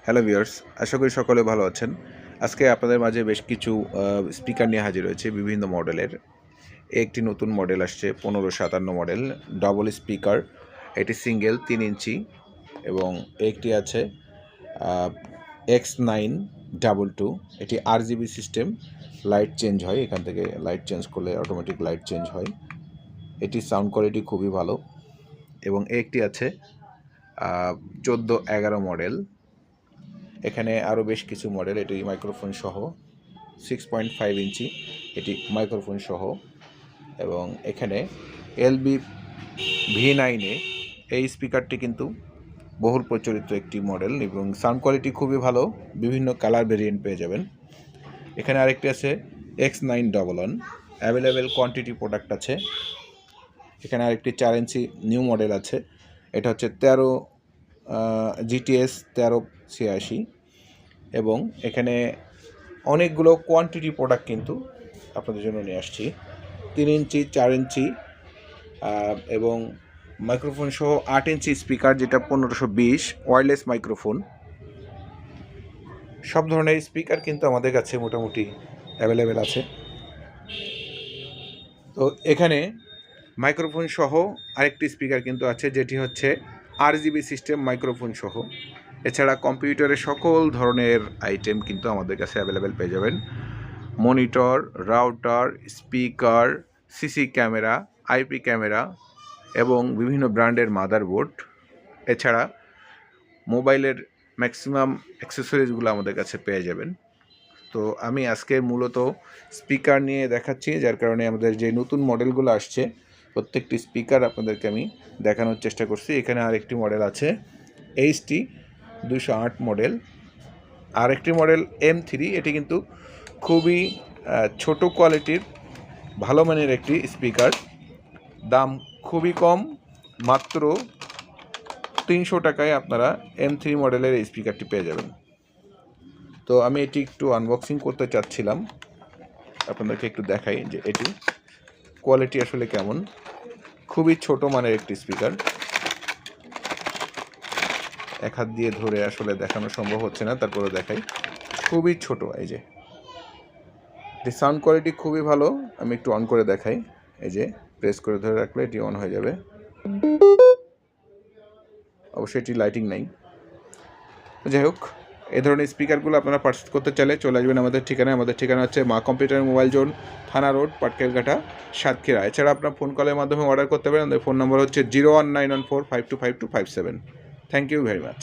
Hello viewers, আশা করি সকলে ভালো আছেন। আজকে আপনাদের মাঝে বেশ কিছু স্পিকার নিয়ে হাজির হয়েছে বিভিন্ন মডেলের। একটি নতুন মডেল আসছে 1557 মডেল ডাবল স্পিকার। এটি সিঙ্গেল 3 ইঞ্চি এবং একটি আছে X922। এটি RGB সিস্টেম, লাইট চেঞ্জ হয়, এখান থেকে লাইট চেঞ্জ করলে অটোমেটিক লাইট চেঞ্জ হয়। এটি সাউন্ড কোয়ালিটি খুবই ভালো। এবং একটি আছে 1411 মডেল। এখানে আরও বেশ কিছু মডেল, এটি মাইক্রোফোন সহ 6.5 ইঞ্চি, এটি মাইক্রোফোন সহ। এবং এখানে LB V9 এই স্পিকারটি কিন্তু বহুল প্রচলিত একটি মডেল এবং সাউন্ড কোয়ালিটি খুবই ভালো, বিভিন্ন কালার ভেরিয়েন্ট পেয়ে যাবেন। এখানে আরেকটি আছে X911, অ্যাভেলেবেল কোয়ান্টিটি প্রোডাক্ট আছে। এখানে আরেকটি 4 ইঞ্চি নিউ মডেল আছে, এটা হচ্ছে 13 GTS 1386। এবং এখানে অনেকগুলো কোয়ান্টিটি প্রোডাক্ট কিন্তু আপনাদের জন্য নিয়ে আসছি। 3 ইঞ্চি, 4 ইঞ্চি এবং মাইক্রোফোন সহ 8 ইঞ্চি স্পিকার, যেটা 1520 ওয়্যারলেস মাইক্রোফোন। সব ধরনের স্পিকার কিন্তু আমাদের কাছে মোটামুটি অ্যাভেলেবেল আছে। তো এখানে মাইক্রোফোন সহ আরেকটি স্পিকার কিন্তু আছে, যেটি হচ্ছে RGB সিস্টেম মাইক্রোফোন সহ। এছাড়া কম্পিউটারের সকল ধরনের আইটেম কিন্তু আমাদের কাছে অ্যাভেলেবেল পেয়ে যাবেন। Monitor, router, speaker, CC camera, IP camera এবং বিভিন্ন ব্র্যান্ডের মাদারবোর্ড। এছাড়া মোবাইলের ম্যাক্সিমাম অ্যাক্সেসরিজগুলো আমাদের কাছে পেয়ে যাবেন। তো আমি আজকে মূলত স্পিকার নিয়ে দেখাচ্ছি, যার কারণে আমাদের যে নতুন মডেলগুলো আসছে প্রত্যেকটি স্পিকার আপনাদেরকে আমি দেখানোর চেষ্টা করছি। এখানে আরেকটি মডেল আছে HT 208 মডেল, আরেকটি মডেল M3। এটি কিন্তু খুবই ছোট কোয়ালিটির ভালো মানের একটি স্পিকার, দাম খুবই কম, মাত্র 300 টাকায় আপনারা M3 মডেলের এই স্পিকারটি পেয়ে যাবেন। তো আমি এটি একটু আনবক্সিং করতে চাচ্ছিলাম, আপনাদেরকে একটু দেখাই যে এটি কোয়ালিটি আসলে কেমন। খুবই ছোট মানের একটি স্পিকার, এক হাত দিয়ে ধরে আসলে দেখানো সম্ভব হচ্ছে না, তারপরে দেখাই। খুবই ছোট, এই যে এটি সাউন্ড কোয়ালিটি খুবই ভালো। আমি একটু অন করে দেখাই, এই যে প্রেস করে ধরে রাখলে এটি অন হয়ে যাবে। অবশ্যই এটি লাইটিং নাই। যাই হোক, এই ধরনের স্পিকারগুলো আপনারা পারচেজ করতে চাইলে চলে আসবেন আমাদের ঠিকানায়। আমাদের ঠিকানা হচ্ছে মা কম্পিউটার মোবাইল জোন, থানা রোড, পাটকেলঘাটা, সাতক্ষীরা। এছাড়া আপনার ফোন কলের মাধ্যমে অর্ডার করতে পারেন। আমাদের ফোন নম্বর হচ্ছে 01914525257। Thank you very much.